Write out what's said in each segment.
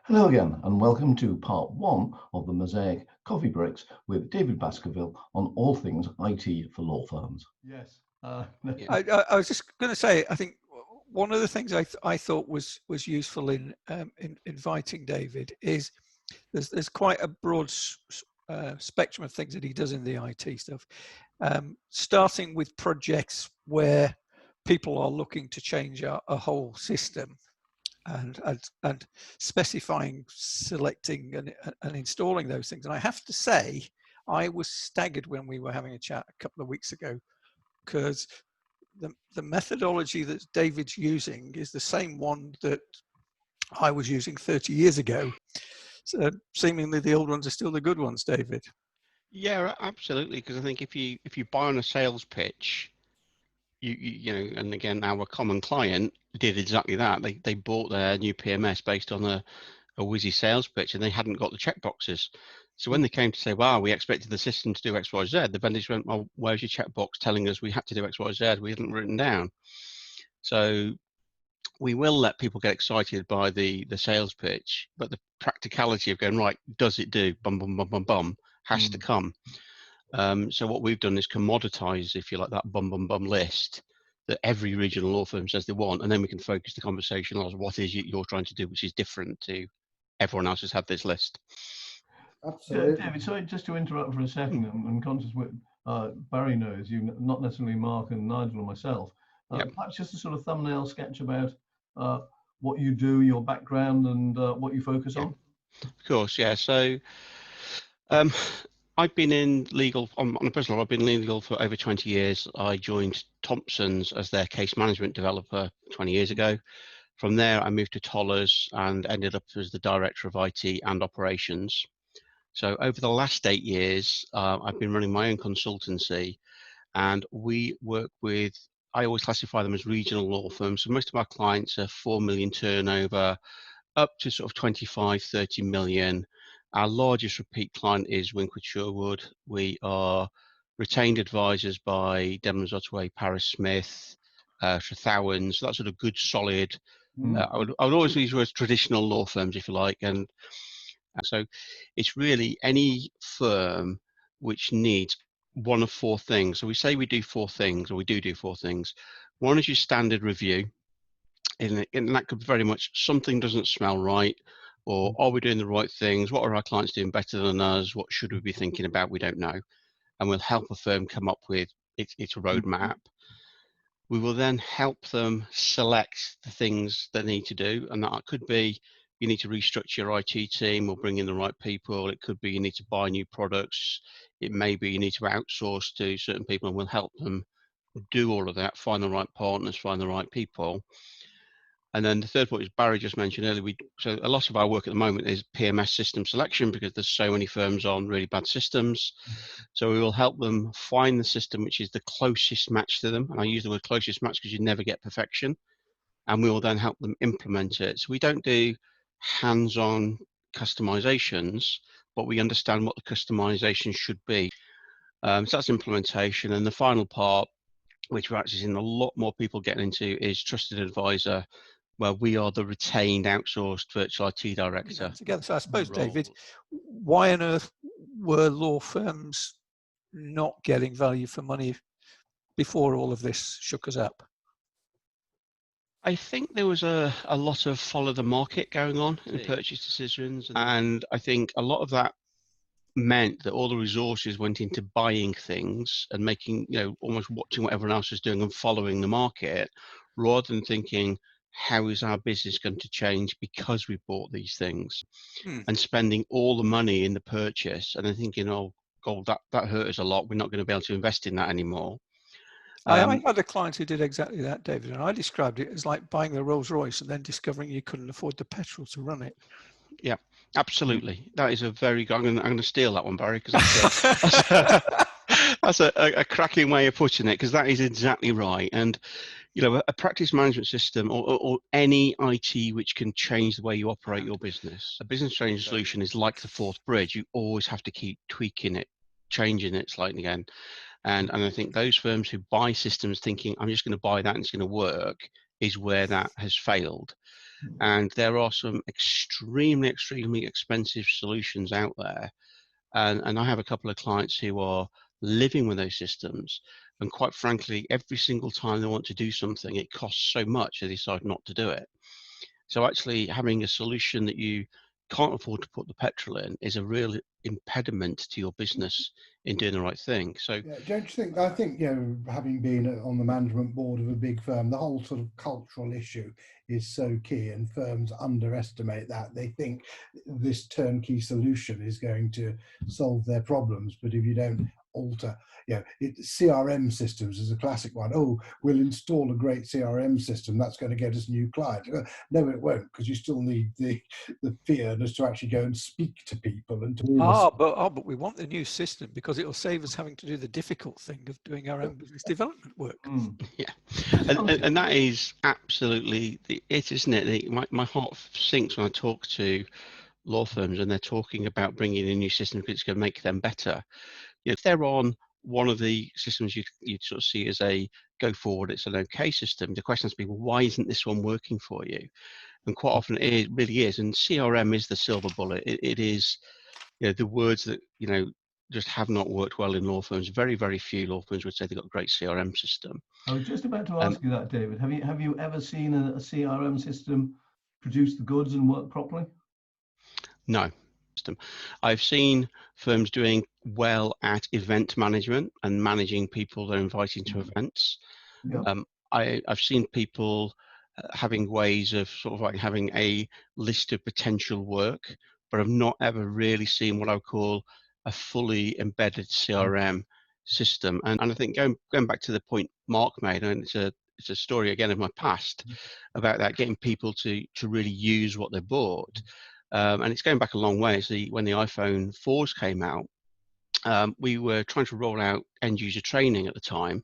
Hello again, and welcome to part one of the Mosaic Coffee Breaks with David Baskerville on all things IT for law firms. Yes. Yeah. I was just going to say, I think one of the things I thought was useful in inviting David is there's quite a broad spectrum of things that he does in the IT stuff, starting with projects where people are looking to change a whole system. And specifying, selecting, and installing those things. And I have to say, I was staggered when we were having a chat a couple of weeks ago, because the methodology that David's using is the same one that I was using 30 years ago. So seemingly the old ones are still the good ones, David. Yeah, absolutely. Because I think if you buy on a sales pitch, you know, and again, our common client did exactly that. They bought their new PMS based on a whizzy sales pitch, and they hadn't got the checkboxes. So when they came to say, "Wow, we expected the system to do X, Y, Z," the vendors went, "Well, where's your checkbox telling us we had to do X, Y, Z? We hadn't written down." So we will let people get excited by the sales pitch, but the practicality of going, right, does it do bum bum bum bum bum, has to come. So what we've done is commoditize, if you like, that bum bum bum list that every regional law firm says they want, and then we can focus the conversation on what is it you're trying to do, which is different to everyone else has had this list. Absolutely. David, sorry, just to interrupt for a second, and conscious what Barry knows, you, not necessarily Mark and Nigel or myself, perhaps just a sort of thumbnail sketch about what you do, your background, and what you focus on. Of course, yeah. So I've been in legal, on a personal level, I've been in legal for over 20 years. I joined Thompson's as their case management developer 20 years ago. From there, I moved to Tollers and ended up as the director of IT and operations. So over the last 8 years, I've been running my own consultancy, and we work with, I always classify them as regional law firms. So most of our clients are 4 million turnover, up to sort of 25, 30 million. Our largest repeat client is Winkwood Sherwood. We are retained advisors by Demons Ottaway, Paris Smith, Trethowens. So that's sort of good, solid. I would always use words traditional law firms, if you like. And so it's really any firm which needs one of four things. So we say we do four things, or we do four things. One is your standard review. And that could be very much something doesn't smell right, or are we doing the right things? What are our clients doing better than us? What should we be thinking about? We don't know. And we'll help a firm come up with its roadmap. We will then help them select the things they need to do. And that could be you need to restructure your IT team or bring in the right people. It could be you need to buy new products. It may be you need to outsource to certain people, and we'll help them do all of that, find the right partners, find the right people. And then the third point is Barry just mentioned earlier. So a lot of our work at the moment is PMS system selection, because there's so many firms on really bad systems. So we will help them find the system which is the closest match to them. And I use the word closest match because you never get perfection. And we will then help them implement it. So we don't do hands-on customizations, but we understand what the customization should be. So that's implementation. And the final part, which we're actually seeing a lot more people getting into, is trusted advisor, where we are the retained outsourced virtual IT director. Together. So I suppose, David, why on earth were law firms not getting value for money before all of this shook us up? I think there was a lot of follow the market going on in purchase decisions. And I think a lot of that meant that all the resources went into buying things and making, almost watching what everyone else was doing and following the market, rather than thinking, how is our business going to change because we bought these things? And spending all the money in the purchase and then thinking, oh God, that hurt us a lot, we're not going to be able to invest in that anymore. I had a client who did exactly that, David, and I described it as like buying the Rolls Royce and then discovering you couldn't afford the petrol to run it. Yeah, absolutely. That is a very good, I'm going to steal that one, Barry, because that's a cracking way of putting it, because that is exactly right. And a practice management system or any IT which can change the way you operate your business, a business change solution is like the fourth bridge. You always have to keep tweaking it, changing it slightly again. And I think those firms who buy systems thinking, I'm just going to buy that and it's going to work, is where that has failed. And there are some extremely, extremely expensive solutions out there. And I have a couple of clients who are living with those systems. And quite frankly, every single time they want to do something, it costs so much they decide not to do it. So actually having a solution that you can't afford to put the petrol in is a real impediment to your business in doing the right thing. So yeah, don't you think, I think, having been on the management board of a big firm, the whole sort of cultural issue is so key, and firms underestimate that. They think this turnkey solution is going to solve their problems, but if you don't alter, CRM systems is a classic one. Oh, we'll install a great CRM system, that's going to get us new clients. No, it won't, because you still need the fearness to actually go and speak to people and to but we want the new system because it will save us having to do the difficult thing of doing our own business development work. Yeah, and that is absolutely it, isn't it? My heart sinks when I talk to law firms and they're talking about bringing in a new system because it's going to make them better. If they're on one of the systems you'd sort of see as a go forward, it's an okay system, the question is, well, why isn't this one working for you? And quite often it really is. And CRM is the silver bullet. It is, the words that, just have not worked well in law firms. Very, very few law firms would say they've got a great CRM system. I was just about to ask you that, David. Have you ever seen a CRM system produce the goods and work properly? No. I've seen firms doing well at event management and managing people they're inviting to events. Yep. I've seen people having ways of sort of like having a list of potential work, but I've not ever really seen what I would call a fully embedded CRM system. And I think going back to the point Mark made, and it's a story again of my past about that, getting people to really use what they bought. And it's going back a long way. So when the iPhone 4s came out, we were trying to roll out end user training at the time,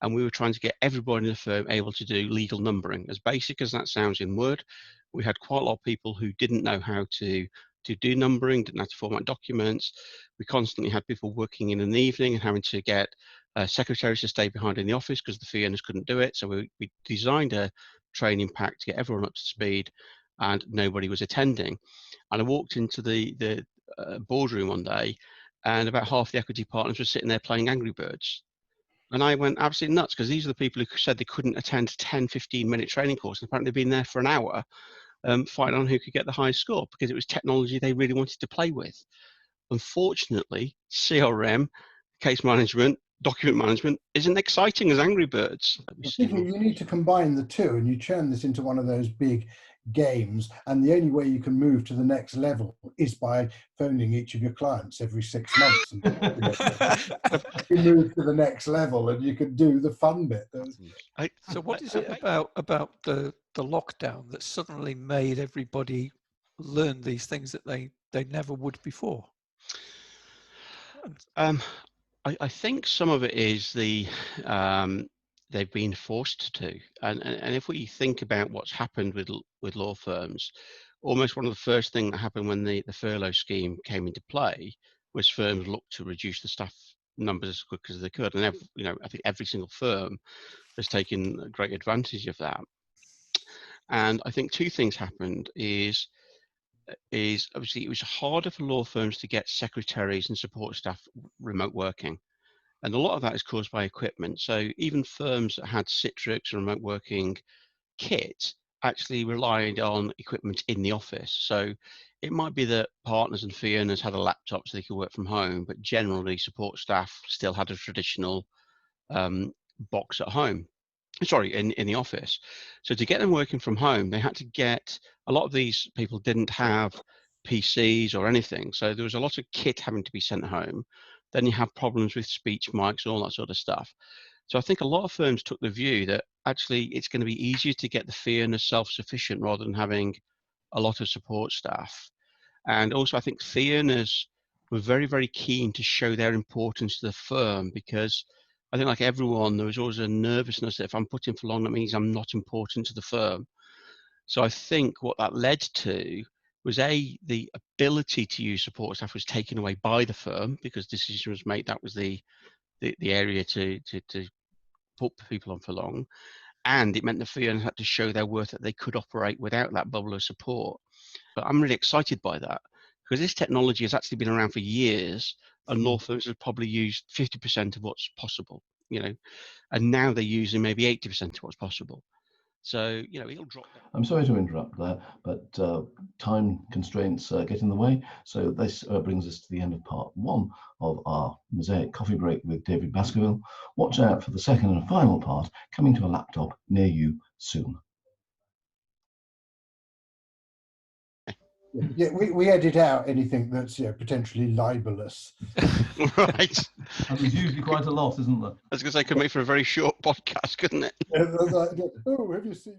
and we were trying to get everybody in the firm able to do legal numbering. As basic as that sounds in Word, we had quite a lot of people who didn't know how to do numbering, didn't have to format documents. We constantly had people working in the evening and having to get secretaries to stay behind in the office because the fee earners couldn't do it. So we designed a training pack to get everyone up to speed, and nobody was attending. And I walked into the boardroom one day, and about half the equity partners were sitting there playing Angry Birds. And I went absolutely nuts, because these are the people who said they couldn't attend a 10, 15-minute training course, and apparently they've been there for an hour fighting on who could get the highest score, because it was technology they really wanted to play with. Unfortunately, CRM, case management, document management isn't exciting as Angry Birds. You need to combine the two, and you turn this into one of those big games, and the only way you can move to the next level is by phoning each of your clients every 6 months and you move to the next level and you can do the fun bit. So what is it about the lockdown that suddenly made everybody learn these things that they never would before? I think some of it is they've been forced to, and if we think about what's happened with law firms, almost one of the first things that happened when the furlough scheme came into play was firms looked to reduce the staff numbers as quick as they could, and I think every single firm has taken great advantage of that. And I think two things happened is obviously it was harder for law firms to get secretaries and support staff remote working. And a lot of that is caused by equipment. So even firms that had Citrix and remote working kit actually relied on equipment in the office. So it might be that partners and fee earners had a laptop so they could work from home, but generally support staff still had a traditional box at home. Sorry, in the office. So to get them working from home, they had to get, a lot of these people didn't have PCs or anything. So there was a lot of kit having to be sent home. Then you have problems with speech mics, all that sort of stuff. So I think a lot of firms took the view that actually it's going to be easier to get the fee earners self-sufficient rather than having a lot of support staff. And also I think fee earners were very, very keen to show their importance to the firm, because I think like everyone, there was always a nervousness that if I'm put in for long, that means I'm not important to the firm. So I think what that led to was the ability to use support staff was taken away by the firm, because decision was made that was the area to put people on for long. and it meant the fee earners had to show their worth that they could operate without that bubble of support. But I'm really excited by that, because this technology has actually been around for years, and law firms have probably used 50% of what's possible, and now they're using maybe 80% of what's possible. So, it'll drop down. I'm sorry to interrupt there, but time constraints get in the way. So this brings us to the end of part 1 of our Mosaic coffee break with David Baskerville. Watch out for the second and final part coming to a laptop near you soon. Yeah, we edit out anything that's potentially libelous. Right. And there's usually quite a lot, isn't there? I was going to say, could make for a very short podcast, couldn't it? Oh, have you seen?